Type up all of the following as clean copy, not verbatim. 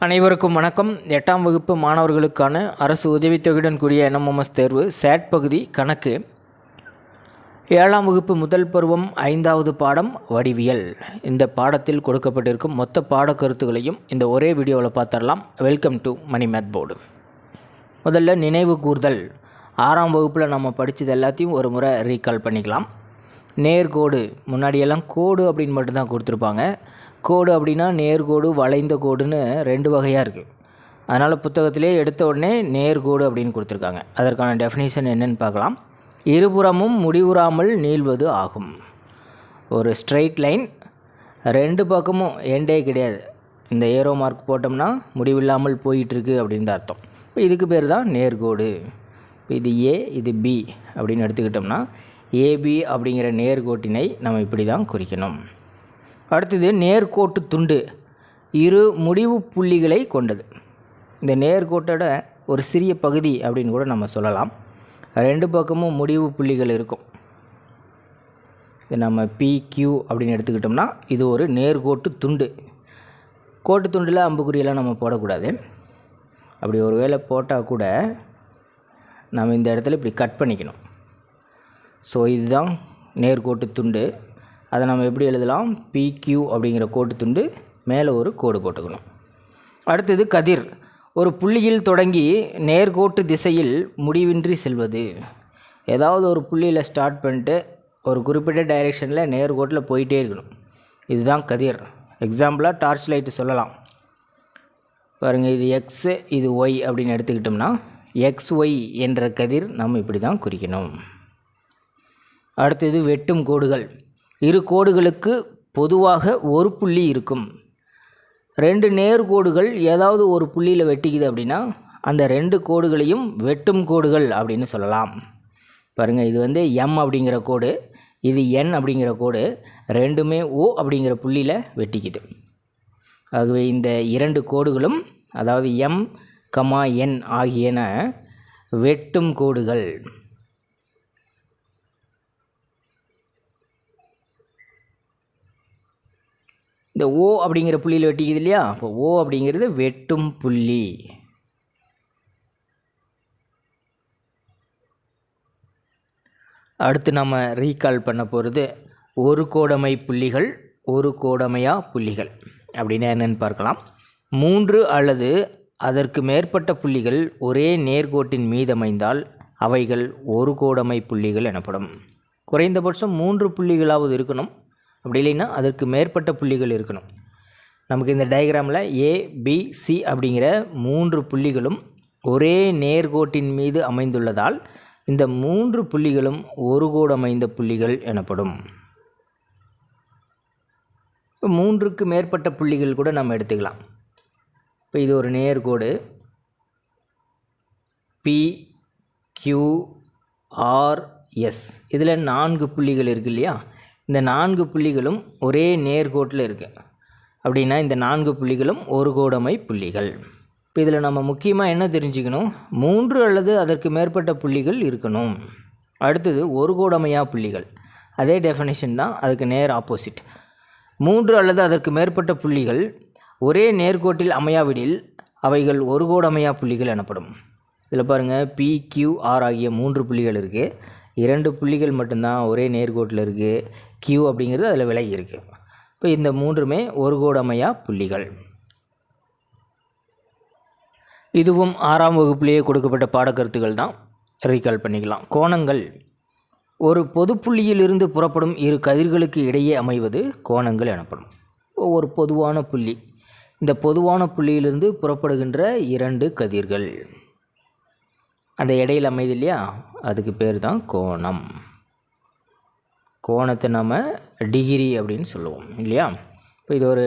அனைவருக்கும் வணக்கம். 8ஆம் வகுப்பு மாணவர்களுக்கான அரசு உதவித்தொகையுடன் கூடிய என்எம்எம்எஸ் தேர்வு சேட் பகுதி கணக்கு. 7ஆம் வகுப்பு முதல் பருவம் 5வது பாடம் வடிவியல். இந்த பாடத்தில் கொடுக்கப்பட்டிருக்கும் மொத்த பாட கருத்துக்களையும் இந்த ஒரே வீடியோவில் பார்த்துடலாம். Welcome to Mani math board. முதல்ல நினைவு கூர்தல். 6ஆம் வகுப்பில் நம்ம படித்தது எல்லாத்தையும் ஒரு முறை ரீகால் பண்ணிக்கலாம். நேர்கோடு, முன்னாடியெல்லாம் கோடு அப்படின்னு மட்டும்தான் கொடுத்துருப்பாங்க. கோடு அப்படின்னா நேர்கோடு, வளைந்த கோடுன்னு 2 வகையாக இருக்குது. அதனால் புத்தகத்திலே எடுத்த உடனே நேர்கோடு அப்படின்னு கொடுத்துருக்காங்க. அதற்கான டெஃபினிஷன் என்னென்னு பார்க்கலாம். இருபுறமும் முடிவுறாமல் நீள்வது ஆகும். ஒரு ஸ்ட்ரெயிட் லைன், 2 பக்கமும் எண்டே கிடையாது. இந்த ஏரோ மார்க் போட்டோம்னா முடிவில்லாமல் போயிட்டுருக்கு அப்படின்னு அர்த்தம். இப்போ இதுக்கு பேர் தான் நேர்கோடு. இப்போ இது ஏ, இது பி அப்படின்னு எடுத்துக்கிட்டோம்னா ஏபி அப்படிங்கிற நேர்கோட்டினை நம்ம இப்படி தான் குறிக்கணும். அடுத்தது நேர்கோட்டு துண்டு, இரு முடிவு புள்ளிகளை கொண்டது. இந்த நேர்கோட்டோட ஒரு சிறிய பகுதி அப்படின்னு கூட நம்ம சொல்லலாம். 2 பக்கமும் முடிவு புள்ளிகள் இருக்கும். இது நம்ம PQ அப்படின்னு எடுத்துக்கிட்டோம்னா இது ஒரு நேர்கோட்டு துண்டு. கோட்டு துண்டில் அம்புக்குறியெல்லாம் நம்ம போடக்கூடாது. அப்படி ஒரு வேளை போட்டால் கூட நம்ம இந்த இடத்துல இப்படி கட் பண்ணிக்கணும். ஸோ இதுதான் நேர்கோட்டு துண்டு. அதை நம்ம எப்படி எழுதலாம்? PQ அப்படிங்கிற கோட்டு துண்டு, மேலே ஒரு கோடு போட்டுக்கணும். அடுத்தது கதிர், ஒரு புள்ளியில் தொடங்கி நேர்கோட்டு திசையில் முடிவின்றி செல்வது. ஏதாவது ஒரு புள்ளியில் ஸ்டார்ட் பண்ணிட்டு ஒரு குறிப்பிட்ட டைரெக்ஷனில் நேர்கோட்டில் போயிட்டே இருக்கணும். இதுதான் கதிர். எக்ஸாம்பிளாக டார்ச் லைட்டு சொல்லலாம். பாருங்கள், இது எக்ஸு, இது ஒய் அப்படின்னு எடுத்துக்கிட்டோம்னா XY என்ற கதிர் நம்ம இப்படி தான் குறிக்கணும். அடுத்தது வெட்டும் கோடுகள். இரு கோடுகளுக்கு பொதுவாக ஒரு புள்ளி இருக்கும். 2 நேர்கோடுகள் ஏதாவது ஒரு புள்ளியில் வெட்டிக்குது அப்படின்னா அந்த 2 கோடுகளையும் வெட்டும் கோடுகள் அப்படின்னு சொல்லலாம். பாருங்கள், இது வந்து M அப்படிங்கிற கோடு, இது N அப்படிங்கிற கோடு, ரெண்டுமே O அப்படிங்கிற புள்ளியில் வெட்டிக்குது. ஆகவே இந்த 2 கோடுகளும், அதாவது M, N ஆகியன வெட்டும் கோடுகள். இந்த O அப்படிங்கிற புள்ளியில் வெட்டிக்குது இல்லையா? இப்போ O அப்படிங்கிறது வெட்டும் புள்ளி. அடுத்து நம்ம ரீகால் பண்ண போகிறது ஒரு கோடமை புள்ளிகள், ஒரு கோடமையா புள்ளிகள் அப்படின்னா என்னென்னு பார்க்கலாம். 3 அல்லது அதற்கு மேற்பட்ட புள்ளிகள் ஒரே நேர்கோட்டின் மீது அமைந்தால் அவைகள் ஒரு கோடமை புள்ளிகள் எனப்படும். குறைந்தபட்சம் 3 புள்ளிகளாவது இருக்கணும். அப்படி இல்லைன்னா அதற்கு மேற்பட்ட புள்ளிகள் இருக்கணும். நமக்கு இந்த டயக்ராமில் ABC அப்படிங்கிற 3 புள்ளிகளும் ஒரே நேர்கோட்டின் மீது அமைந்துள்ளதால் இந்த 3 புள்ளிகளும் ஒரு கோடு அமைந்த புள்ளிகள் எனப்படும். இப்போ 3க்கு மேற்பட்ட புள்ளிகள் கூட நம்ம எடுத்துக்கலாம். இப்போ இது ஒரு நேர்கோடு PQRS. இதில் 4 புள்ளிகள் இருக்குது இல்லையா? இந்த 4 புள்ளிகளும் ஒரே நேர்கோட்டில் இருக்குது. அப்படின்னா இந்த 4 புள்ளிகளும் ஒரு கோடமை புள்ளிகள். இப்போ இதில் நம்ம முக்கியமாக என்ன தெரிஞ்சுக்கணும்? 3 அல்லது அதற்கு மேற்பட்ட புள்ளிகள் இருக்கணும். அடுத்தது ஒரு கோடமையா புள்ளிகள். அதே டெஃபினேஷன் தான், அதுக்கு நேர் ஆப்போசிட். 3 அல்லது அதற்கு மேற்பட்ட புள்ளிகள் ஒரே நேர்கோட்டில் அமையாவிடில் அவைகள் ஒரு கோடமையா புள்ளிகள் எனப்படும். இதில் பாருங்கள், PQR ஆகிய 3 புள்ளிகள் இருக்குது. 2 புள்ளிகள் மட்டும்தான் ஒரே நேர்கோட்டில் இருக்குது. Q அப்படிங்கிறது அதில் விலகி இருக்குது. இப்போ இந்த 3மே ஒரு கோடமையா புள்ளிகள். இதுவும் 6ஆம் வகுப்பிலேயே கொடுக்கப்பட்ட பாடக்கருத்துக்கள் தான். ரீகால் பண்ணிக்கலாம். கோணங்கள், ஒரு பொது புள்ளியிலிருந்து புறப்படும் இரு கதிர்களுக்கு இடையே அமைவது கோணங்கள் எனப்படும். ஒரு பொதுவான புள்ளி, இந்த பொதுவான புள்ளியிலிருந்து புறப்படுகின்ற 2 கதிர்கள் அந்த இடையில் அமைது இல்லையா? அதுக்கு பேர் தான் கோணம். கோணத்தை நம்ம டிகிரி அப்படின்னு சொல்லுவோம் இல்லையா? இப்போ இது ஒரு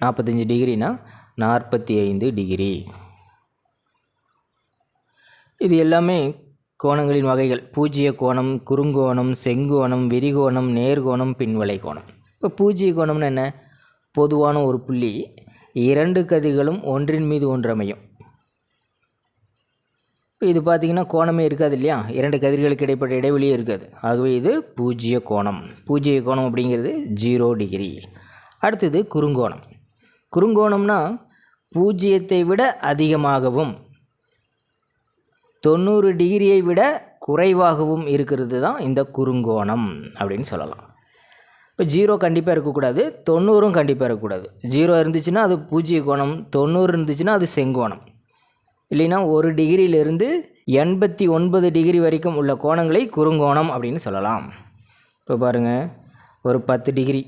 45 டிகிரினா 45 டிகிரி. இது எல்லாமே கோணங்களின் வகைகள். பூஜ்ஜிய கோணம், குறுங்கோணம், செங்கோணம், விரிகோணம், நேர்கோணம், பின்வளை கோணம். இப்போ பூஜ்ஜிய கோணம்னு என்ன? பொதுவான ஒரு புள்ளி, 2 கதிர்களும் ஒன்றின் மீது ஒன்று அமையும். இப்போ இது பார்த்திங்கன்னா கோணமே இருக்காது இல்லையா? 2 கதிர்களுக்கு இடைப்பட்ட இடைவெளியே இருக்காது. ஆகவே இது பூஜ்ஜிய கோணம். பூஜ்ஜிய கோணம் அப்படிங்கிறது 0 டிகிரி. அடுத்தது குறுங்கோணம். குறுங்கோணம்னா பூஜ்ஜியத்தை விட அதிகமாகவும் 90 டிகிரியை விட குறைவாகவும் இருக்கிறது தான் இந்த குறுங்கோணம் அப்படின்னு சொல்லலாம். இப்போ 0 கண்டிப்பாக இருக்கக்கூடாது, 90ம் கண்டிப்பாக இருக்கக்கூடாது. 0 இருந்துச்சுன்னா அது பூஜ்ஜிய கோணம், 90 இருந்துச்சுன்னா அது செங்கோணம். இல்லைன்னா 1 டிகிரியிலிருந்து 89 டிகிரி வரைக்கும் உள்ள கோணங்களை குறுங்கோணம் அப்படின்னு சொல்லலாம். இப்போ பாருங்கள், ஒரு 10 டிகிரி,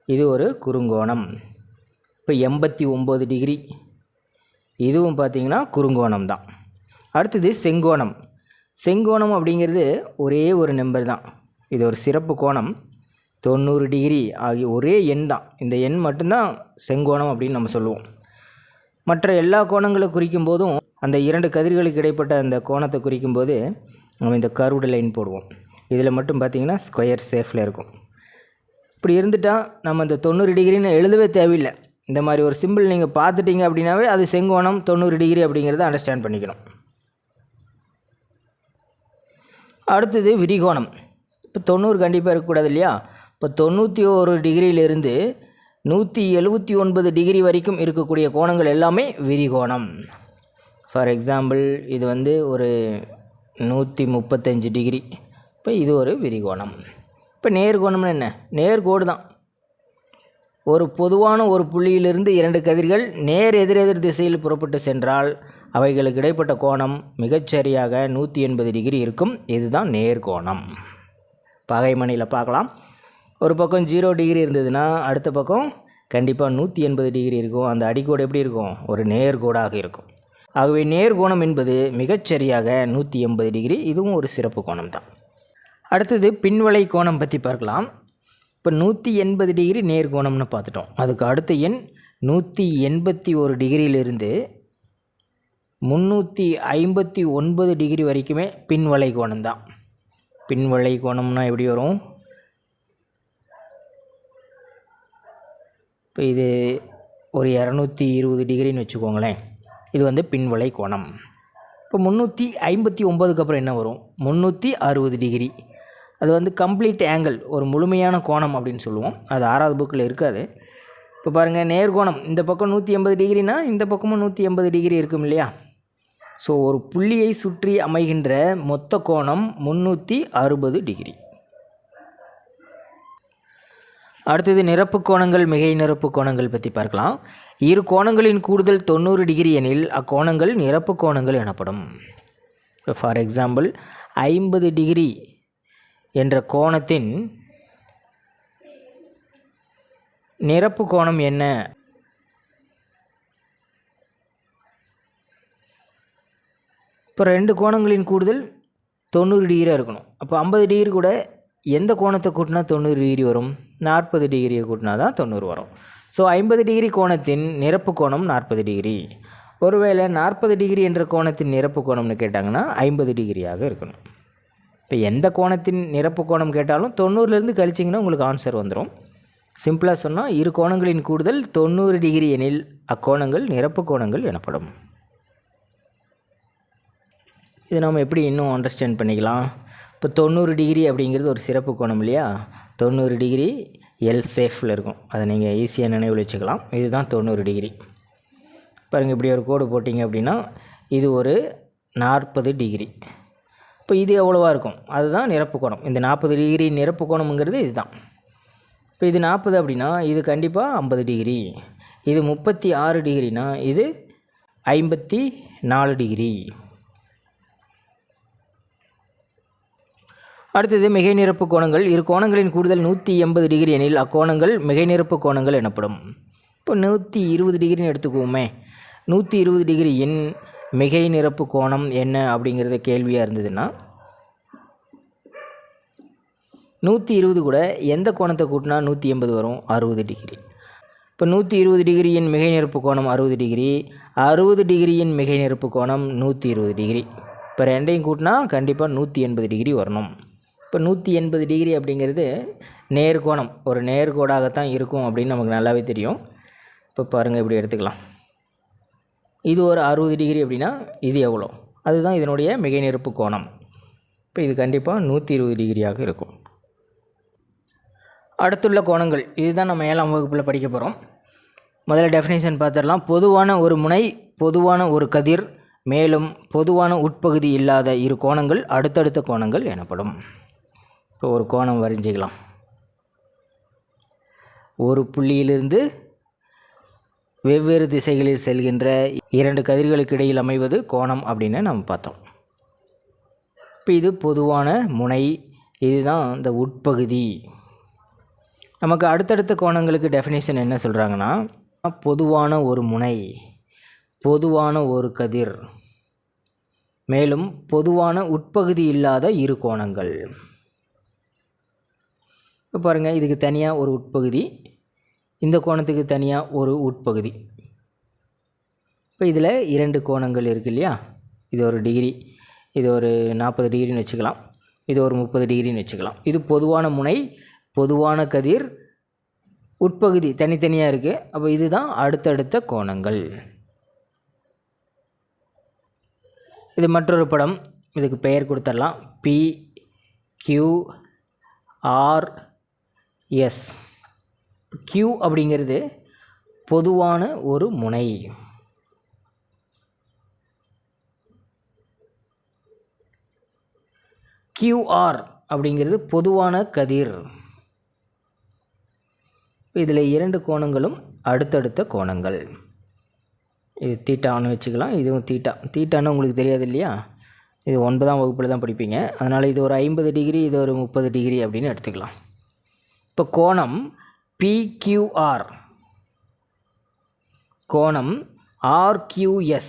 இது ஒரு குறுங்கோணம். இப்போ 89 டிகிரி, இதுவும் பார்த்திங்கன்னா குறுங்கோணம் தான். அடுத்தது செங்கோணம். செங்கோணம் அப்படிங்கிறது ஒரே ஒரு நம்பர் தான். இது ஒரு சிறப்பு கோணம், 90 டிகிரி ஆகிய ஒரே எண் தான். இந்த எண் மட்டும்தான் செங்கோணம் அப்படின்னு நம்ம சொல்லுவோம். மற்ற எல்லா கோணங்களை குறிக்கும் போதும் அந்த 2 கதிர்களுக்கு இடைப்பட்ட அந்த கோணத்தை குறிக்கும் போது நம்ம இந்த கர்வ்டு லைன் போடுவோம். இதில் மட்டும் பார்த்திங்கன்னா ஸ்கொயர் ஷேப்பில் இருக்கும். இப்படி இருந்துட்டால் நம்ம இந்த 90 டிகிரின்னு எழுதவே தேவையில்லை. இந்த மாதிரி ஒரு சிம்பிள் நீங்கள் பார்த்துட்டிங்க அப்படின்னாவே அது செங்கோணம் 90 டிகிரி அப்படிங்கிறத அண்டர்ஸ்டாண்ட் பண்ணிக்கணும். அடுத்தது விரிகோணம். இப்போ 90 கண்டிப்பாக இருக்கக்கூடாது இல்லையா? இப்போ 91 டிகிரியிலிருந்து 179 டிகிரி வரைக்கும் இருக்கக்கூடிய கோணங்கள் எல்லாமே விரிகோணம். ஃபார் எக்ஸாம்பிள் இது வந்து ஒரு 135 டிகிரி. இப்போ இது ஒரு விரிகோணம். இப்போ நேர்கோணம்னு என்ன? நேர்கோடு தான். ஒரு பொதுவான ஒரு புள்ளியிலிருந்து 2 கதிர்கள் நேர் எதிரெதிர் திசையில் புறப்பட்டு சென்றால் அவைகளுக்கு இடைப்பட்ட கோணம் மிகச்சரியாக 180 டிகிரி இருக்கும். இதுதான் நேர்கோணம். பகைமணியில் பார்க்கலாம். ஒரு பக்கம் 0 டிகிரி இருந்ததுன்னா அடுத்த பக்கம் கண்டிப்பாக 180 டிகிரி இருக்கும். அந்த அடிக்கோடு எப்படி இருக்கும்? ஒரு நேர்கோடாக இருக்கும். ஆகவே நேர்கோணம் என்பது மிகச்சரியாக 180 டிகிரி. இதுவும் ஒரு சிறப்பு கோணம் தான். அடுத்தது பின்வளை கோணம் பற்றி பார்க்கலாம். இப்போ 180 டிகிரி நேர்கோணம்னு பார்த்துட்டோம். அதுக்கு அடுத்த எண் 181 டிகிரியிலிருந்து 359 டிகிரி வரைக்குமே பின்வளை கோணம் தான். பின்வளை கோணம்னா எப்படி வரும்? இப்போ இது ஒரு 220 டிகிரின்னு வச்சுக்கோங்களேன். இது வந்து பின்வளை கோணம். இப்போ 359க்கு அப்புறம் என்ன வரும்? 360 டிகிரி. அது வந்து கம்ப்ளீட் ஆங்கிள், ஒரு முழுமையான கோணம் அப்படின்னு சொல்லுவோம். அது 6வது புக்கில் இருக்காது. இப்போ பாருங்கள், நேர்கோணம் இந்த பக்கம் 180 டிகிரினா இந்த பக்கமும் 180 டிகிரி இருக்கும் இல்லையா? ஸோ ஒரு புள்ளியை சுற்றி அமைகின்ற மொத்த கோணம் 360 டிகிரி. அடுத்தது நிரப்பு கோணங்கள், மிகை நிரப்பு கோணங்கள் பற்றி பார்க்கலாம். இரு கோணங்களின் கூடுதல் 90 டிகிரி எனில் அக்கோணங்கள் நிரப்பு கோணங்கள் எனப்படும். ஃபார் எக்ஸாம்பிள் 50 டிகிரி என்ற கோணத்தின் நிரப்பு கோணம் என்ன? இப்போ 2 கோணங்களின் கூடுதல் 90 டிகிரியாக இருக்கணும். அப்போ 50 டிகிரி கூட எந்த கோணத்தை கூட்டினா 90 டிகிரி வரும்? 40 டிகிரியை கூட்டினா தான் 90 வரும். ஸோ 50 டிகிரி கோணத்தின் நிரப்பு கோணம் 40 டிகிரி. ஒருவேளை 40 டிகிரி என்ற கோணத்தின் நிரப்பு கோணம்னு கேட்டாங்கன்னா 50 டிகிரியாக இருக்கணும். இப்போ எந்த கோணத்தின் நிரப்பு கோணம் கேட்டாலும் 90லேருந்து கழிச்சிங்கன்னா உங்களுக்கு ஆன்சர் வந்துடும். சிம்பிளாக சொன்னால் இரு கோணங்களின் கூடுதல் 90 டிகிரி எனில் அக்கோணங்கள் நிரப்பு கோணங்கள் எனப்படும். இது நம்ம எப்படி இன்னும் அண்டர்ஸ்டாண்ட் பண்ணிக்கலாம்? இப்போ 90 டிகிரி அப்படிங்கிறது ஒரு சிறப்பு கோணம் இல்லையா? 90 டிகிரி எல் சேஃபில் இருக்கும். அதை நீங்கள் ஈஸியாக நினைவில் வச்சுக்கலாம். இதுதான் 90 டிகிரி. பாருங்கள், இப்படி ஒரு கோடு போட்டிங்க அப்படின்னா இது ஒரு 40 டிகிரி. இப்போ இது எவ்வளோவா இருக்கும்? அதுதான் நிரப்பு கோணம். இந்த 40 டிகிரி நிரப்பு கோணம்ங்கிறது இதுதான். இப்போ இது 40 அப்படின்னா இது கண்டிப்பாக 50 டிகிரி. இது 36 டிகிரினா இது 54 டிகிரி. அடுத்தது மிகை நிரப்பு கோணங்கள். இரு கோணங்களின் கூடுதல் 180 டிகிரி எனில் அக்கோணங்கள் மிகை நிரப்பு கோணங்கள் எனப்படும். இப்போ 120 டிகிரின்னு எடுத்துக்குவோமே. 120 டிகிரியின் மிகை நிரப்பு கோணம் என்ன அப்படிங்கிறத கேள்வியாக இருந்ததுன்னா 120 கூட எந்த கோணத்தை கூட்டினா 180 வரும்? 60 டிகிரி. இப்போ 120 டிகிரியின் மிகை நிரப்பு கோணம் 60 டிகிரி, 60 டிகிரியின் மிகை நிரப்பு கோணம் 120 டிகிரி. இப்போ ரெண்டையும் கூட்டினா கண்டிப்பாக 180 டிகிரி வரணும். இப்போ 180 டிகிரி அப்படிங்கிறது நேர்கோணம், ஒரு நேர்கோடாகத்தான் இருக்கும் அப்படின்னு நமக்கு நல்லாவே தெரியும். இப்போ பாருங்கள், இப்படி எடுத்துக்கலாம். இது ஒரு 60 டிகிரி அப்படின்னா இது எவ்வளோ? அதுதான் இதனுடைய மிகை நிரப்பு கோணம். இப்போ இது கண்டிப்பாக 120 டிகிரியாக இருக்கும். அடுத்துள்ள கோணங்கள், இதுதான் நம்ம 7ஆம் வகுப்பில் படிக்க போகிறோம். முதல்ல டெஃபினேஷன் பார்த்துடலாம். பொதுவான ஒரு முனை, பொதுவான ஒரு கதிர், மேலும் பொதுவான உட்பகுதி இல்லாத இரு கோணங்கள் அடுத்தடுத்த கோணங்கள் எனப்படும். இப்போ ஒரு கோணம் வரைஞ்சிக்கலாம். ஒரு புள்ளியிலிருந்து வெவ்வேறு திசைகளில் செல்கின்ற இரண்டு கதிர்களுக்கு இடையில் அமைவது கோணம் அப்படின்னு நம்ம பார்த்தோம். இப்போ இது பொதுவான முனை, இதுதான் இந்த உட்பகுதி. நமக்கு அடுத்தடுத்த கோணங்களுக்கு டெஃபினேஷன் என்ன சொல்கிறாங்கன்னா, பொதுவான ஒரு முனை, பொதுவான ஒரு கதிர், மேலும் பொதுவான உட்பகுதி இல்லாத இரு கோணங்கள். இப்போ பாருங்கள், இதுக்கு தனியாக ஒரு உட்பகுதி, இந்த கோணத்துக்கு தனியாக ஒரு உட்பகுதி. இப்போ இதில் இரண்டு கோணங்கள் இருக்குது இல்லையா? இது ஒரு டிகிரி, இது ஒரு 40 டிகிரின்னு வச்சுக்கலாம், இது ஒரு 30 டிகிரின்னு வச்சுக்கலாம். இது பொதுவான முனை, பொதுவான கதிர், உட்பகுதி தனித்தனியாக இருக்குது. அப்போ இதுதான் அடுத்தடுத்த கோணங்கள். இது மற்றொரு படம், இதுக்கு பெயர் கொடுத்துடலாம். PQRS. Q அப்படிங்கிறது பொதுவான ஒரு முனை, QR அப்படிங்கிறது பொதுவான கதிர். இதில் இரண்டு கோணங்களும் அடுத்தடுத்த கோணங்கள். இது தீட்டான்னு வச்சுக்கலாம், இதுவும் தீட்டான்னு உங்களுக்கு தெரியாது இல்லையா? இது 9ஆம் வகுப்பில் தான் படிப்பீங்க. அதனால் இது ஒரு 50 டிகிரி, இது ஒரு 30 டிகிரி அப்படின்னு எடுத்துக்கலாம். இப்போ கோணம் PQR, கோணம் RQS,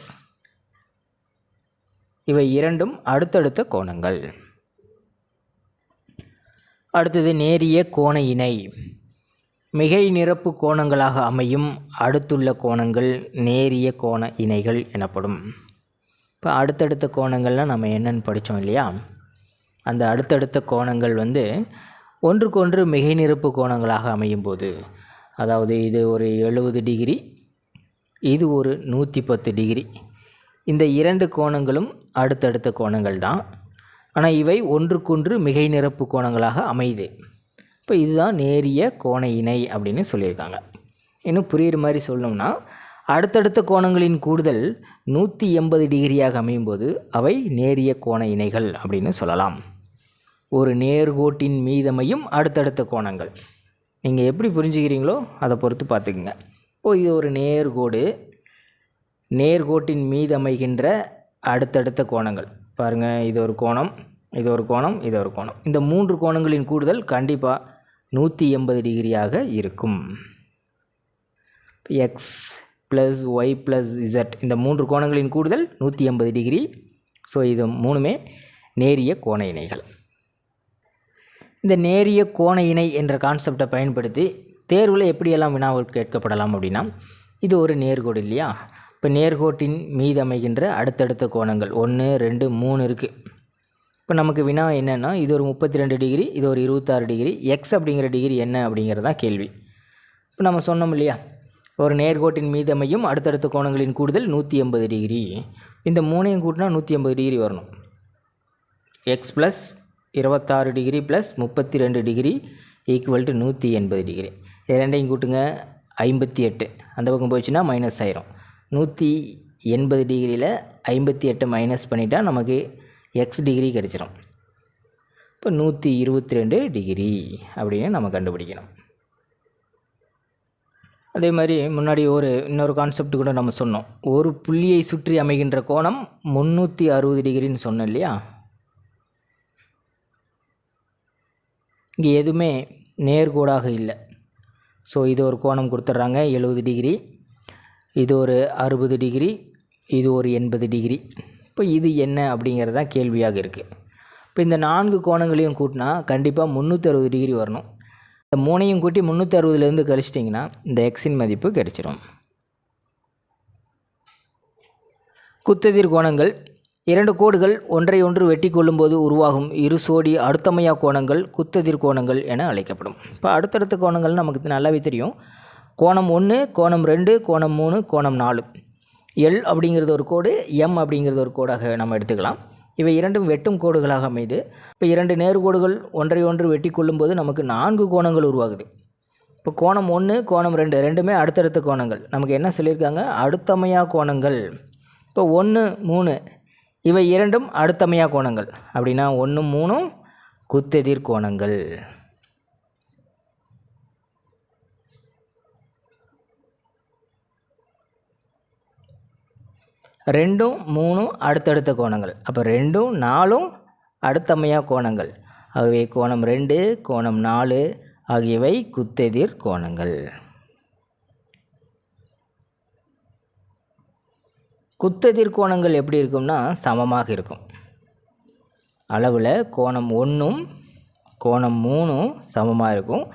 இவை இரண்டும் அடுத்தடுத்த கோணங்கள். அடுத்தது நேரிய கோண இணை. மிகை நிரப்பு கோணங்களாக அமையும் அடுத்துள்ள கோணங்கள் நேரிய கோண இணைகள் எனப்படும். இப்போ அடுத்தடுத்த கோணங்கள்லாம் நம்ம என்னென்னு படித்தோம் இல்லையா? அந்த அடுத்தடுத்த கோணங்கள் ஒன்றுக்கொன்று மிகை நிரப்பு கோணங்களாக அமையும் போது, அதாவது இது ஒரு 70 டிகிரி, இது ஒரு 110 டிகிரி, இந்த இரண்டு கோணங்களும் அடுத்தடுத்த கோணங்கள் தான். ஆனால் இவை ஒன்றுக்கொன்று மிகை நிரப்பு கோணங்களாக அமையுது. இப்போ இதுதான் நேரிய கோண இணை அப்படின்னு சொல்லியிருக்காங்க. இன்னும் புரிகிற மாதிரி சொல்லணும்னா, அடுத்தடுத்த கோணங்களின் கூடுதல் 180 டிகிரியாக அமையும்போது அவை நேரிய கோண இணைகள் அப்படின்னு சொல்லலாம். ஒரு நேர்கோட்டின் மீதமையும் அடுத்தடுத்த கோணங்கள். நீங்கள் எப்படி புரிஞ்சுக்கிறீங்களோ அதை பொறுத்து பார்த்துக்குங்க. இப்போது இது ஒரு நேர்கோடு, நேர்கோட்டின் மீது அமைகின்ற அடுத்தடுத்த கோணங்கள். பாருங்கள், இது ஒரு கோணம், இது ஒரு கோணம், இது ஒரு கோணம். இந்த மூன்று கோணங்களின் கூடுதல் கண்டிப்பாக 180 டிகிரியாக இருக்கும். X plus Y plus Z, இந்த மூன்று கோணங்களின் கூடுதல் 180 டிகிரி. ஸோ இது மூணுமே நேரிய கோண இணைகள். இந்த நேரிய கோண இணை என்ற கான்செப்டை பயன்படுத்தி தேர்வில் எப்படியெல்லாம் வினாவில் கேட்கப்படலாம் அப்படின்னா, இது ஒரு நேர்கோடு இல்லையா? இப்போ நேர்கோட்டின் மீது அமைகின்ற அடுத்தடுத்த கோணங்கள் 1, 2, 3 இருக்குது. இப்போ நமக்கு வினா என்னென்னா, இது ஒரு 32 டிகிரி, இது ஒரு 26 டிகிரி, எக்ஸ் அப்படிங்கிற டிகிரி என்ன அப்படிங்கிறது தான் கேள்வி. இப்போ நம்ம சொன்னோம் இல்லையா, ஒரு நேர்கோட்டின் மீது அமையும் அடுத்தடுத்த கோணங்களின் கூடுதல் 180 டிகிரி. இந்த மூணையும் கூட்டினா 180 டிகிரி வரணும். X plus 26 degree plus 32 degree equal to 180 degree. இது ரெண்டையும் கூட்டுங்க, 58. அந்த பக்கம் போச்சுன்னா மைனஸ் ஆயிரும். 180 டிகிரியில் 58 மைனஸ் பண்ணிட்டா நமக்கு எக்ஸ் டிகிரி கிடச்சிரும். இப்போ 122 டிகிரி அப்படின்னு நம்ம கண்டுபிடிக்கணும். அதே மாதிரி முன்னாடி இன்னொரு கான்செப்ட் கூட நம்ம சொன்னோம். ஒரு புள்ளியை சுற்றி அமைகின்ற கோணம் 360 டிகிரின்னு சொன்னோம் இல்லையா? இங்கே எதுவுமே நேர்கோடாக இல்லை. ஸோ இது ஒரு கோணம் கொடுத்துட்றாங்க 70 டிகிரி, இது ஒரு 60 டிகிரி, இது ஒரு 80 டிகிரி. இப்போ இது என்ன அப்படிங்கிறது தான் கேள்வியாக இருக்குது. இப்போ இந்த 4 கோணங்களையும் கூட்டினா கண்டிப்பாக 360 டிகிரி வரணும். இந்த மூணையும் கூட்டி 360லேருந்து கழிச்சிட்டிங்கன்னா இந்த எக்ஸின் மதிப்பு கிடைச்சிரும். குத்தெதிர் கோணங்கள். இரண்டு கோடுகள் ஒன்றை ஒன்று வெட்டி கொள்ளும்போது உருவாகும் இரு சோடி அடுத்தமையா கோணங்கள் குத்தெதிர் கோணங்கள் என அழைக்கப்படும். இப்போ அடுத்தடுத்த கோணங்கள் நமக்கு நல்லாவே தெரியும். கோணம் 1, கோணம் 2, கோணம் 3, கோணம் 4. எல் அப்படிங்கிறது ஒரு கோடு, எம் அப்படிங்கிறது ஒரு கோடாக நம்ம எடுத்துக்கலாம். இவை இரண்டும் வெட்டும் கோடுகளாக அமைது. இப்போ இரண்டு நேர்கோடுகள் ஒன்றை ஒன்று வெட்டி கொள்ளும்போது நமக்கு 4 கோணங்கள் உருவாகுது. இப்போ கோணம் 1 கோணம் 2 ரெண்டுமே அடுத்தடுத்த கோணங்கள். நமக்கு என்ன சொல்லியிருக்காங்க, அடுத்தமையா கோணங்கள். இப்போ 1 3 இவை இரண்டும் அடுத்தமையா கோணங்கள். அப்படின்னா 1 3 குத்தெதிர் கோணங்கள். 2 3 அடுத்தடுத்த கோணங்கள். அப்போ 2 4 அடுத்தமையா கோணங்கள். ஆகவே கோணம் 2 கோணம் 4 ஆகியவை குத்தெதிர் கோணங்கள். குத்தெதிர் கோணங்கள் எப்படி இருக்கும்னா சமமாக இருக்கும். அளவில் கோணம் 1ம் கோணம் 3ம் சமமாக இருக்கும்.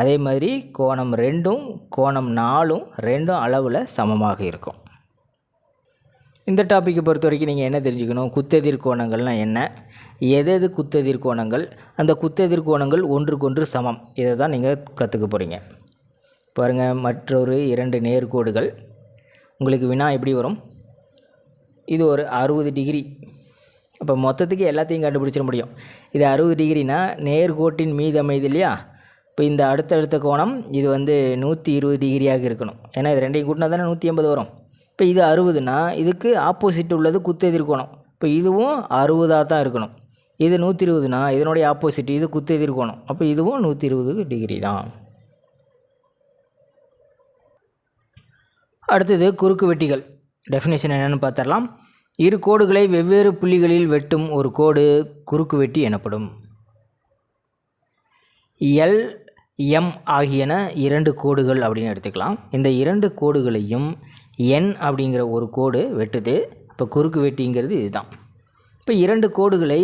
அதே மாதிரி கோணம் 2ம் கோணம் 4ம் ரெண்டும் அளவில் சமமாக இருக்கும். இந்த டாப்பிக்கை பொறுத்த வரைக்கும் நீங்கள் என்ன தெரிஞ்சுக்கணும், குத்தெதிர் கோணங்கள்னால் என்ன, எது குத்தெதிர் கோணங்கள், அந்த குத்தெதிர் கோணங்கள் ஒன்றுக்கொன்று சமம், இதை தான் நீங்கள் கற்றுக்க போகிறீங்க. பாருங்கள், மற்றொரு 2 நேர்கோடுகள். உங்களுக்கு வினா எப்படி வரும், இது ஒரு 60 டிகிரி. அப்போ மொத்தத்துக்கு எல்லாத்தையும் கண்டுபிடிச்சிட முடியும். இது 60 டிகிரினா நேர்கோட்டின் மீது அமைது இல்லையா. இப்போ இந்த அடுத்தடுத்த கோணம் இது 120 டிகிரியாக இருக்கணும். ஏன்னா இது ரெண்டையும் கூட்டினா தானே 180 வரும். இப்போ இது 60னா இதுக்கு ஆப்போசிட் உள்ளது குத்தெதிர் கோணம். இப்போ இதுவும் 60ஆக தான் இருக்கணும். இது 120னா இதனுடைய ஆப்போசிட் இது குத்தெதிர் கோணம். அப்போ இதுவும் 120 டிகிரி தான். அடுத்தது குறுக்கு வெட்டிகள். டெஃபினேஷன் என்னென்னு பார்த்துடலாம். இரு கோடுகளை வெவ்வேறு புள்ளிகளில் வெட்டும் ஒரு கோடு குறுக்கு வெட்டி எனப்படும். எல் எம் ஆகியன 2 கோடுகள் அப்படின்னு எடுத்துக்கலாம். இந்த 2 கோடுகளையும் என் அப்படிங்கிற ஒரு கோடு வெட்டுது. இப்போ குறுக்கு வெட்டிங்கிறது இதுதான். இப்போ 2 கோடுகளை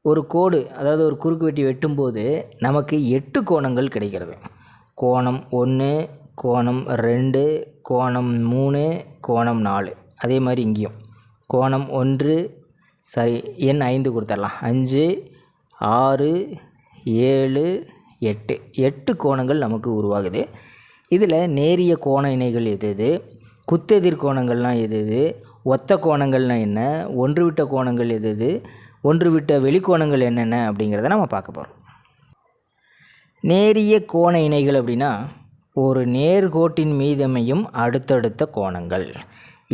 ஒரு கோடு, அதாவது ஒரு குறுக்கு வெட்டி வெட்டும்போது நமக்கு 8 கோணங்கள் கிடைக்கிறது. கோணம் 1 கோணம் 2 கோணம் 3 கோணம் 4. அதே மாதிரி இங்கேயும் கோணம் 1 எண் 5 கொடுத்துடலாம். 5 6 7 8 8 கோணங்கள் நமக்கு உருவாகுது. இதில் நேரிய கோண இணைகள் எது, குத்தெதிர் கோணங்கள்லாம் எது, ஒத்த கோணங்கள்னால் என்ன, ஒன்று விட்ட கோணங்கள் எது, ஒன்று விட்ட வெளிக்கோணங்கள் என்னென்ன அப்படிங்கிறத நம்ம பார்க்க போகிறோம். நேரிய கோண இணைகள் அப்படின்னா ஒரு நேர்கோட்டின் மீதமையும் அடுத்தடுத்த கோணங்கள்.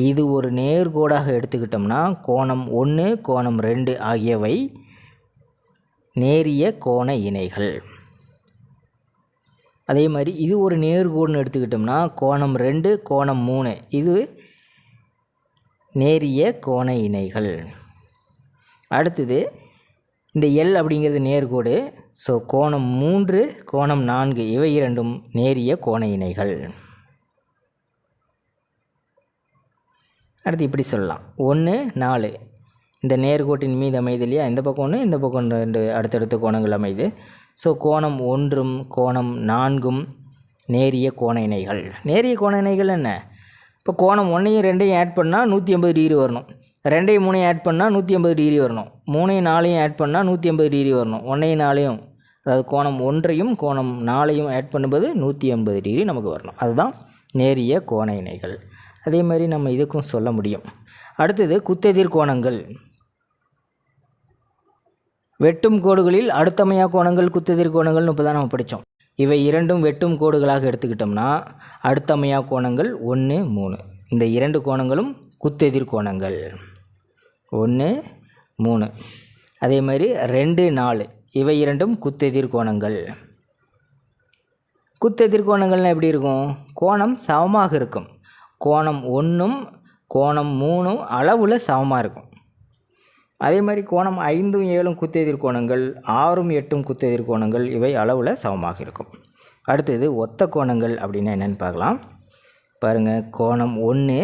இது ஒரு நேர்கோடாக எடுத்துக்கிட்டோம்னா கோணம் 1 கோணம் 2 ஆகியவை நேரிய கோண இணைகள். அதே மாதிரி இது ஒரு நேர்கோடுன்னு எடுத்துக்கிட்டோம்னா கோணம் 2 கோணம் 3 இது நேரிய கோண இணைகள். அடுத்தது இந்த எல் அப்படிங்கிறது நேர்கோடு. ஸோ கோணம் 3 கோணம் 4 இவை இரண்டும் நேரிய கோண இணைகள். அடுத்து இப்படி சொல்லலாம், 1 4 இந்த நேர்கோட்டின் மீது அமைது இல்லையா. இந்த பக்கம் 1 இந்த பக்கம் 2 அடுத்தடுத்த கோணங்கள் அமைது. ஸோ கோணம் 1ம் கோணம் 4ம் நேரிய கோண இணைகள். நேரிய கோண இணைகள் என்ன, இப்போ கோணம் 1ஐயும் 2ஐயும் ஆட் பண்ணால் 180 டிகிரி வரணும். 2ஐயும் 3ஐயும் ஆட் பண்ணால் 180 டிகிரி வரணும். 3ஐயும் 4ஐயும் ஆட் பண்ணால் 180 டிகிரி வரணும். 1ஐயும் 4ஐயும், அதாவது கோணம் 1ஐயும் கோணம் 4ஐயும் ஆட் பண்ணும்போது 180 டிகிரி நமக்கு வரணும். அதுதான் நேரிய கோண இணைகள். அதே மாதிரி நம்ம இதுக்கும் சொல்ல முடியும். அடுத்தது குத்தெதிர் கோணங்கள். வெட்டும் கோடுகளில் அடுத்தமையா கோணங்கள் குத்தெதிர் கோணங்கள்னு இப்போ தான் நம்ம படித்தோம். இவை இரண்டும் வெட்டும் கோடுகளாக எடுத்துக்கிட்டோம்னா அடுத்தமையா கோணங்கள் 1 3. இந்த 2 கோணங்களும் குத்தெதிர் கோணங்கள் 1 3. அதே மாதிரி 2 4 இவை இரண்டும் குத்தெதிர் கோணங்கள். குத்தெதிர் கோணங்கள்னால் எப்படி இருக்கும், கோணம் சமமாக இருக்கும். கோணம் 1ம் கோணம் 3ம் அளவில் சமமாக இருக்கும். அதே மாதிரி கோணம் 5 7 குத்தெதிர் கோணங்கள், 6 8 குத்தெதிர் கோணங்கள் இவை அளவில் சமமாக இருக்கும். அடுத்தது ஒத்த கோணங்கள் அப்படின்னா என்னென்னு பார்க்கலாம். பாருங்கள், கோணம் 1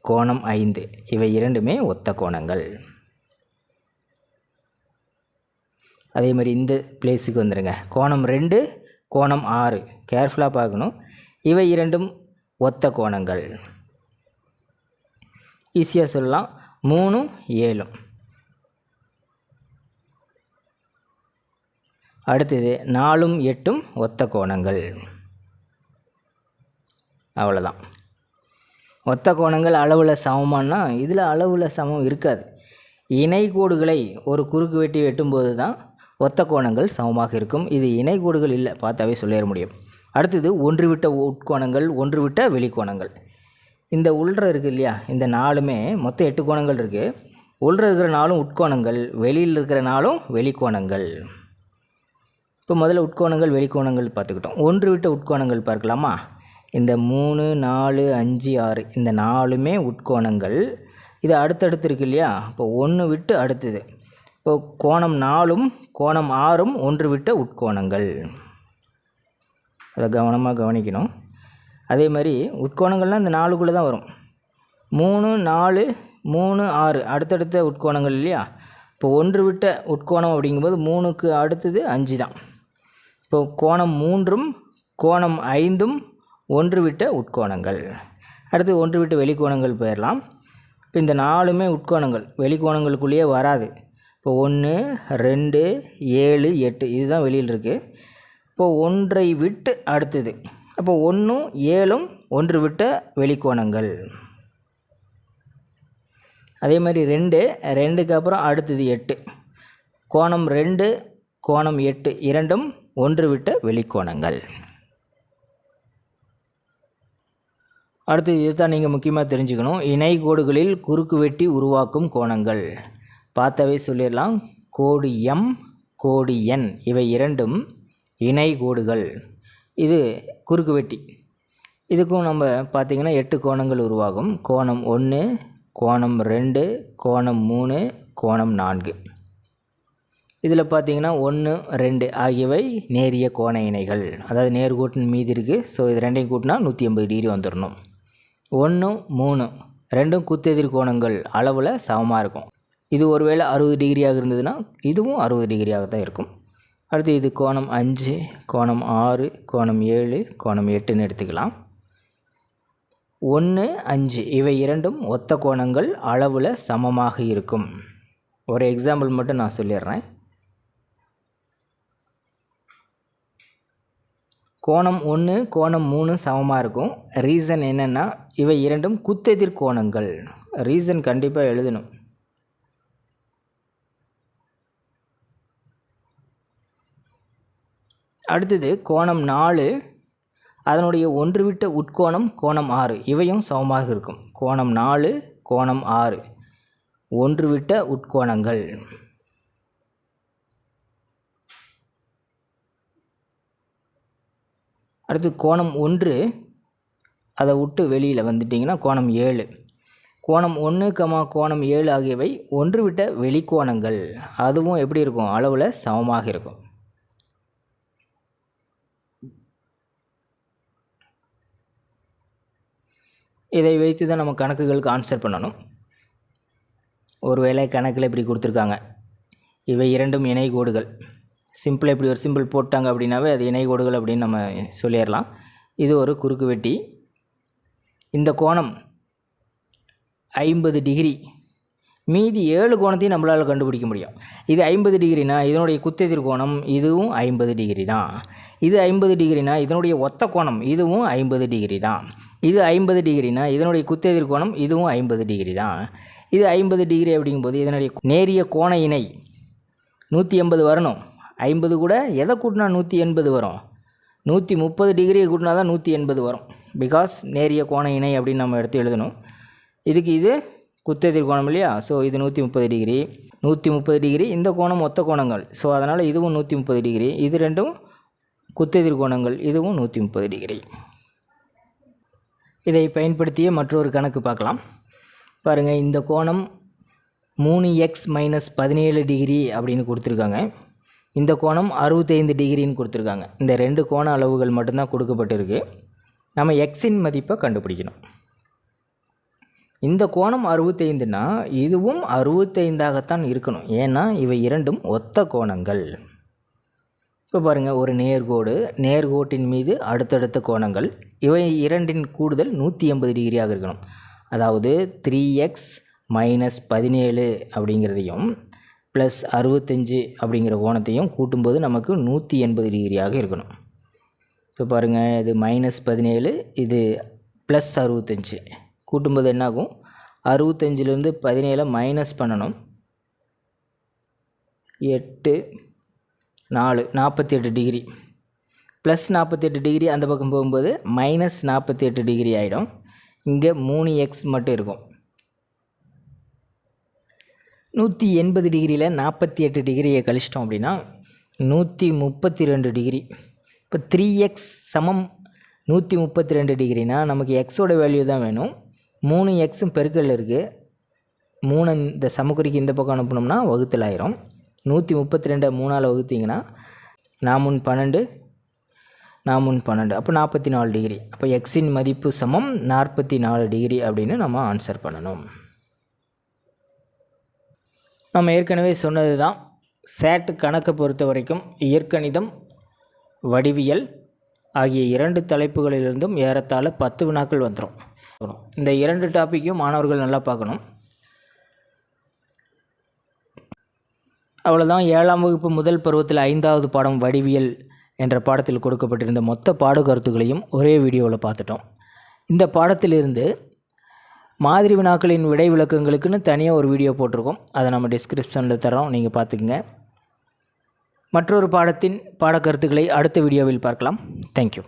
கோணம் 5 இவை இரண்டுமே ஒத்த கோணங்கள். அதே மாதிரி இந்த பிளேஸுக்கு வந்துடுங்க. கோணம் 2 கோணம் 6 கேர்ஃபுல்லாக பார்க்கணும். இவை இரண்டும் ஒத்த கோணங்கள். ஈஸியாக சொல்லலாம், 3 7. அடுத்தது 4 8 ஒத்த கோணங்கள். அவ்வளோதான். ஒத்த கோணங்கள் அளவில் சமமானா இதில் அளவில் சமம் இருக்காது. இணைகோடுகளை ஒரு குறுக்கு வெட்டி வெட்டும்போது தான் ஒத்த கோணங்கள் சமமாக இருக்கும். இது இணைகோடுகள் இல்லை, பார்த்தாவே சொல்லிட முடியும். அடுத்தது ஒன்றுவிட்ட உட்கோணங்கள், ஒன்றுவிட்ட வெளிக்கோணங்கள். இந்த உள்ற இருக்குது இல்லையா, இந்த 4மே மொத்தம் 8 கோணங்கள் இருக்குது. உள்ற இருக்கிற 4ம் உட்கோணங்கள், வெளியில் இருக்கிற 4ம் வெளிக்கோணங்கள். இப்போ முதல்ல உட்கோணங்கள் வெளிக்கோணங்கள் பார்த்துக்கிட்டோம். ஒன்றுவிட்ட உட்கோணங்கள் பார்க்கலாமா? இந்த 3, 4, 5, 6 இந்த 4மே உட்கோணங்கள். இது அடுத்தடுத்து இருக்குது இல்லையா, இப்போ 1 விட்டு அடுத்தது. இப்போ கோணம் 4ம் கோணம் 6ம் ஒன்று விட்ட உட்கோணங்கள். அதை கவனமாக கவனிக்கணும். அதே மாதிரி உட்கோணங்கள்லாம் இந்த 4க்குள்ளே தான் வரும். 3, 4, 3, 6 அடுத்தடுத்த உட்கோணங்கள் இல்லையா. இப்போ ஒன்று விட்ட உட்கோணம் அப்படிங்கும்போது 3க்கு அடுத்தது 5 தான். இப்போ கோணம் 3ம் கோணம் 5ம் ஒன்று விட்ட உட்கோணங்கள். அடுத்து ஒன்று விட்ட வெளிக்கோணங்கள் போயிடலாம். இப்போ இந்த 4மே உட்கோணங்கள், வெளிக்கோணங்களுக்குள்ளேயே வராது. இப்போ 1, 2, 7, 8 இதுதான் வெளியில் இருக்குது. இப்போது ஒன்றை விட்டு அடுத்தது. அப்போ 1ம் 7ம் ஒன்று விட்ட வெளிக்கோணங்கள். அதே மாதிரி 2க்கு அப்புறம் அடுத்தது 8. கோணம் 2 கோணம் 8 இரண்டும் ஒன்று விட்ட வெளிக்கோணங்கள். அடுத்து இதுதான் நீங்கள் முக்கியமாக தெரிஞ்சுக்கணும். இணை கோடுகளில் குறுக்கு வெட்டி உருவாக்கும் கோணங்கள் பார்த்தாவே சொல்லிடலாம். கோடு M, கோடு N இவை இரண்டும் இணை கோடுகள். இது குறுக்கு வெட்டி. இதுக்கும் நம்ம பார்த்திங்கன்னா 8 கோணங்கள் உருவாகும். கோணம் 1, கோணம் 2, கோணம் 3, கோணம் 4. இதில் பார்த்திங்கன்னா 1, 2 ஆகியவை நேரிய கோண இணைகள், அதாவது நேர்கோட்டின் மீது இருக்குது. ஸோ இது ரெண்டையும் கூட்டினா 180 டிகிரி வந்துடணும். 1, 3 ரெண்டும் குத்தெதிர் கோணங்கள், அளவில் சமமாக இருக்கும். இது ஒருவேளை 60 டிகிரியாக இருந்ததுன்னா இதுவும் 60 டிகிரியாக தான் இருக்கும். அடுத்து இது கோணம் 5, கோணம் 6, கோணம் 7, கோணம் 8ன்னு எடுத்துக்கலாம். 1, 5 இவை இரண்டும் ஒத்த கோணங்கள், அளவில் சமமாக இருக்கும். ஒரு எக்ஸாம்பிள் மட்டும் நான் சொல்லிடுறேன். கோணம் 1 கோணம் 3 சமமாக இருக்கும். ரீசன் என்னென்னா இவை இரண்டும் குத்தெதிர் கோணங்கள். ரீசன் கண்டிப்பாக எழுதணும். அடுத்தது கோணம் 4 அதனுடைய ஒன்று விட்ட உட்கோணம் கோணம் 6 இவையும் சமமாக இருக்கும். கோணம் 4 கோணம் 6 ஒன்று விட்ட உட்கோணங்கள். அடுத்து கோணம் 1 அதை விட்டு வெளியில் வந்துட்டிங்கன்னா கோணம் 7. கோணம் 1, கோணம் 7 ஆகியவை ஒன்று விட்ட வெளிக்கோணங்கள். அதுவும் எப்படி இருக்கும், அளவில் சமமாக இருக்கும். இதை வைத்து தான் நம்ம கணக்குகளுக்கு ஆன்சர் பண்ணணும். ஒருவேளை கணக்கில் இப்படி கொடுத்துருக்காங்க, இவை இரண்டும் இணை கோடுகள். சிம்பிளாக இப்படி ஒரு சிம்பிள் போட்டாங்க அப்படின்னாவே அது இணை கோடுகள் அப்படின்னு நம்ம சொல்லிடலாம். இது ஒரு குறுக்கு வெட்டி. இந்த கோணம் 50 டிகிரி. மீதி 7 கோணத்தையும் நம்மளால் கண்டுபிடிக்க முடியும். இது 50 டிகிரினா இதனுடைய குத்தெதிர் கோணம் இதுவும் 50 டிகிரி தான். இது 50 டிகிரினா இதனுடைய ஒத்த கோணம் இதுவும் 50 டிகிரி தான். இது 50 டிகிரினா இதனுடைய குத்தெதிர் கோணம் இதுவும் 50 டிகிரி தான். இது 50 டிகிரி அப்படிங்கும்போது இதனுடைய நேரிய கோண இணை 180 வரணும். 50 கூட எதை கூட்டினா 180 வரும்? 130 டிகிரியை கூட்டினா தான் 180 வரும். பிகாஸ் நேரிய கோண இணை அப்படின்னு நம்ம எடுத்து எழுதணும். இதுக்கு இது குத்தெதிர் கோணம் இல்லையா. ஸோ இது 130 டிகிரி, 130 டிகிரி. இந்த கோணம் மொத்த கோணங்கள். ஸோ அதனால் இதுவும் 130 டிகிரி. இது ரெண்டும் குத்தெதிர் கோணங்கள், இதுவும் 130 டிகிரி. இதை பயன்படுத்திய மற்றொரு கணக்கு பார்க்கலாம். பாருங்கள், இந்த கோணம் 3x - 17 டிகிரி அப்படின்னு கொடுத்துருக்காங்க. இந்த கோணம் 65 டிகிரின்னு கொடுத்துருக்காங்க. இந்த 2 கோண அளவுகள் மட்டும்தான் கொடுக்கப்பட்டிருக்கு. நம்ம எக்ஸின் மதிப்பை கண்டுபிடிக்கணும். இந்த கோணம் 65னா இதுவும் 65ஆகத்தான் இருக்கணும். ஏன்னா இவை இரண்டும் ஒத்த கோணங்கள். இப்போ பாருங்கள், ஒரு நேர்கோடு, நேர்கோட்டின் மீது அடுத்தடுத்த கோணங்கள். இவை இரண்டின் கூடுதல் 180 டிகிரியாக இருக்கணும். அதாவது 3x - 17 அப்படிங்கிறதையும் ப்ளஸ் 65 அப்படிங்கிற கோணத்தையும் கூட்டும்போது நமக்கு 180 டிகிரியாக இருக்கணும். இப்போ பாருங்கள், இது -17, இது +65. கூட்டும்போது என்னாகும், 65லேருந்து 17 மைனஸ் பண்ணணும். 8, 4, 48 டிகிரி. ப்ளஸ் 48 டிகிரி அந்த பக்கம் போகும்போது மைனஸ் 48 டிகிரி ஆகிடும். இங்கே 3x மட்டும் இருக்கும். 180 டிகிரியில் 48 டிகிரியை கழிச்சிட்டோம் அப்படின்னா 132 டிகிரி. இப்போ 3x சமம் 132 டிகிரினா நமக்கு எக்ஸோட வேல்யூ தான் வேணும். 3xம் பெருக்கல் இருக்குது. 3 இந்த சமக்குறிக்கு இந்த பக்கம் அனுப்பினோம்னா வகுத்தல் ஆயிரும். 132 3ஆல் வகுத்திங்கன்னா 4×12 4×12 அப்போ 44 டிகிரி. அப்போ எக்ஸின் மதிப்பு சமம் 44 டிகிரி அப்படின்னு நம்ம ஆன்சர் பண்ணணும். நம்ம ஏற்கனவே சொன்னது தான், சேட் கணக்கை பொறுத்த வரைக்கும் இயற்கணிதம், வடிவியல் ஆகிய 2 தலைப்புகளிலிருந்தும் ஏறத்தாழ 10 வினாக்கள் வந்துடும். இந்த 2 டாப்பிக்கும் மாணவர்கள் நல்லா பார்க்கணும். அவ்வளோதான். 7ஆம் வகுப்பு முதல் பருவத்தில் 5வது பாடம் வடிவியல் என்ற பாடத்தில் கொடுக்கப்பட்டிருந்த மொத்த பாடக்கருத்துகளையும் ஒரே வீடியோவில் பார்த்துட்டோம். இந்த பாடத்திலிருந்து மாதிரி வினாக்களின் விடை விளக்கங்களுக்குன்னு தனியாக ஒரு வீடியோ போட்டிருக்கோம். அதை நம்ம டிஸ்கிரிப்ஷனில் தரோம், நீங்கள் பார்த்துக்குங்க. மற்றொரு பாடத்தின் பாடக்கருத்துக்களை அடுத்த வீடியோவில் பார்க்கலாம். தேங்க்யூ.